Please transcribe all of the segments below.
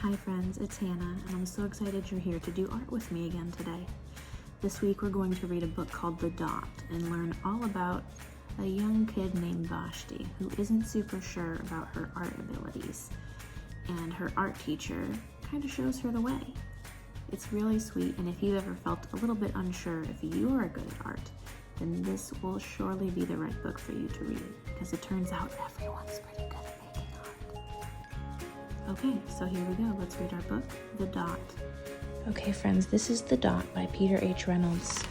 Hi friends, it's Hannah, and I'm so excited you're here to do art with me again today. This week we're going to read a book called The Dot and learn all about a young kid named Vashti who isn't super sure about her art abilities, and her art teacher kind of shows her the way. It's really sweet, and if you've ever felt a little bit unsure if you are good at art, then this will surely be the right book for you to read, because it turns out everyone's pretty good at making art. Okay, so here we go. Let's read our book, The Dot. Okay, friends, this is The Dot by Peter H. Reynolds.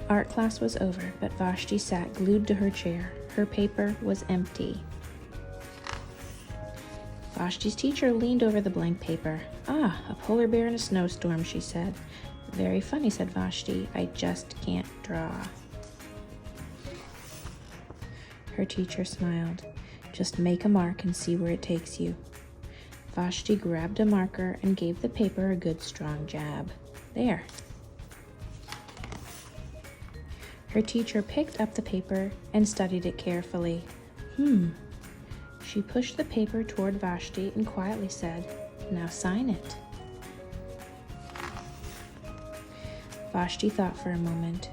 Art class was over, but Vashti sat glued to her chair. Her paper was empty. Vashti's teacher leaned over the blank paper. "Ah, a polar bear in a snowstorm," she said. "Very funny," said Vashti. "I just can't draw." Her teacher smiled. "Just make a mark and see where it takes you." Vashti grabbed a marker and gave the paper a good strong jab. There. Her teacher picked up the paper and studied it carefully. She pushed the paper toward Vashti and quietly said, "Now sign it." Vashti thought for a moment.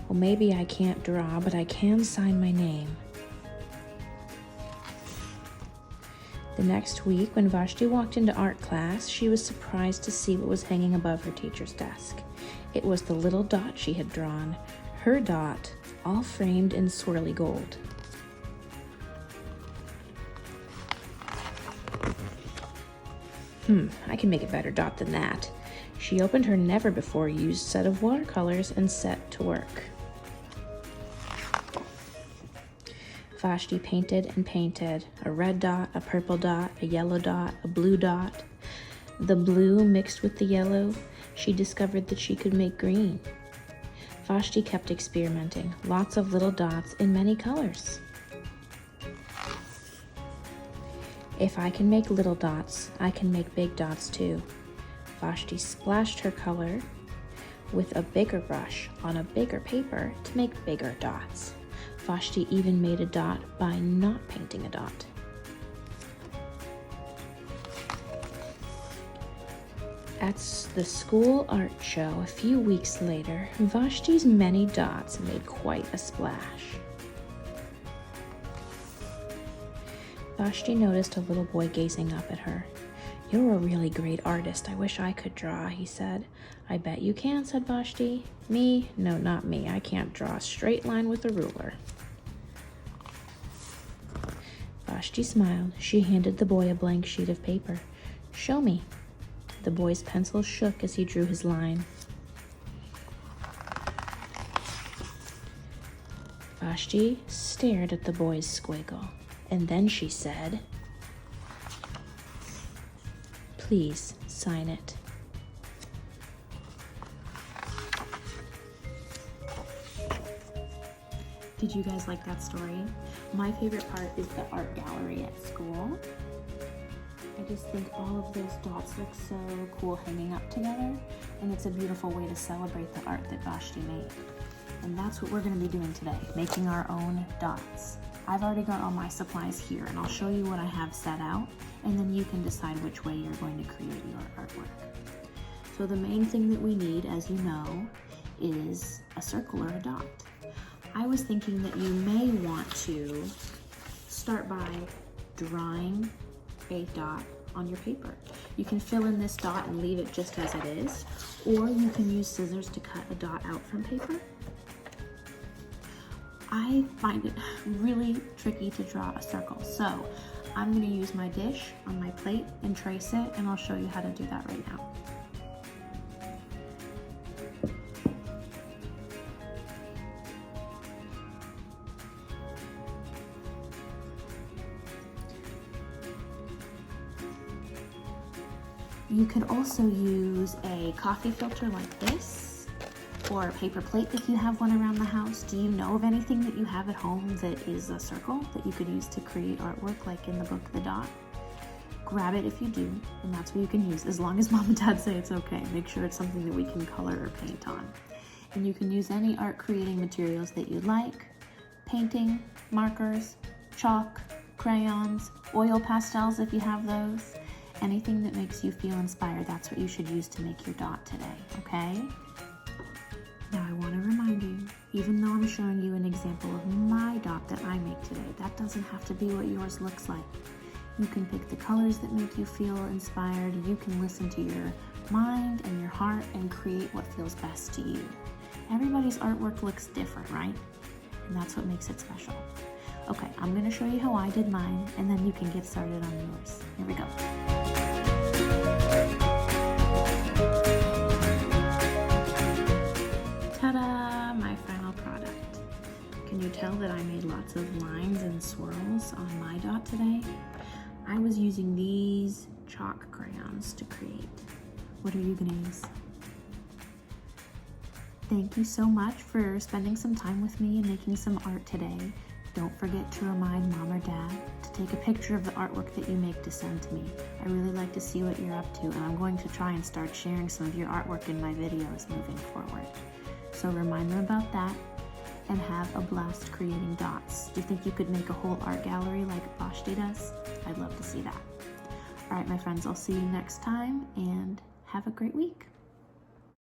"Well, maybe I can't draw, but I can sign my name." The next week, when Vashti walked into art class, she was surprised to see what was hanging above her teacher's desk. It was the little dot she had drawn, her dot, all framed in swirly gold. I can make a better dot than that. She opened her never-before-used set of watercolors and set to work. Vashti painted and painted, a red dot, a purple dot, a yellow dot, a blue dot. The blue mixed with the yellow, she discovered that she could make green. Vashti kept experimenting, lots of little dots in many colors. If I can make little dots, I can make big dots too. Vashti splashed her color with a bigger brush on a bigger paper to make bigger dots. Vashti even made a dot by not painting a dot. At the school art show a few weeks later, Vashti's many dots made quite a splash. Vashti noticed a little boy gazing up at her. "You're a really great artist. I wish I could draw," he said. "I bet you can," said Vashti. "Me? No, not me. I can't draw a straight line with a ruler." Vashti smiled. She handed the boy a blank sheet of paper. "Show me." The boy's pencil shook as he drew his line. Vashti stared at the boy's squiggle, and then she said, "Please sign it." Did you guys like that story? My favorite part is the art gallery at school. I just think all of those dots look so cool hanging up together, and it's a beautiful way to celebrate the art that Vashti made. And that's what we're going to be doing today, making our own dots. I've already got all my supplies here, and I'll show you what I have set out, and then you can decide which way you're going to create your artwork. So the main thing that we need, as you know, is a circle or a dot. I was thinking that you may want to start by drawing a dot on your paper. You can fill in this dot and leave it just as it is, or you can use scissors to cut a dot out from paper. I find it really tricky to draw a circle, so I'm going to use my dish on my plate and trace it, and I'll show you how to do that right now. You could also use a coffee filter like this, or a paper plate if you have one around the house. Do you know of anything that you have at home that is a circle that you could use to create artwork like in the book The Dot? Grab it if you do, and that's what you can use, as long as mom and dad say it's okay. Make sure it's something that we can color or paint on. And you can use any art creating materials that you like: painting, markers, chalk, crayons, oil pastels if you have those. Anything that makes you feel inspired, that's what you should use to make your dot today, okay? Now I want to remind you, even though I'm showing you an example of my dot that I make today, that doesn't have to be what yours looks like. You can pick the colors that make you feel inspired. You can listen to your mind and your heart and create what feels best to you. Everybody's artwork looks different, right? And that's what makes it special. Okay, I'm going to show you how I did mine, and then you can get started on yours. Here we go. Ta-da! My final product. Can you tell that I made lots of lines and swirls on my dot today? I was using these chalk crayons to create. What are you going to use? Thank you so much for spending some time with me and making some art today. Don't forget to remind Mom or Dad to take a picture of the artwork that you make to send to me. I really like to see what you're up to, and I'm going to try and start sharing some of your artwork in my videos moving forward. So remind them about that and have a blast creating dots. Do you think you could make a whole art gallery like Vashti does? I'd love to see that. All right, my friends, I'll see you next time, and have a great week.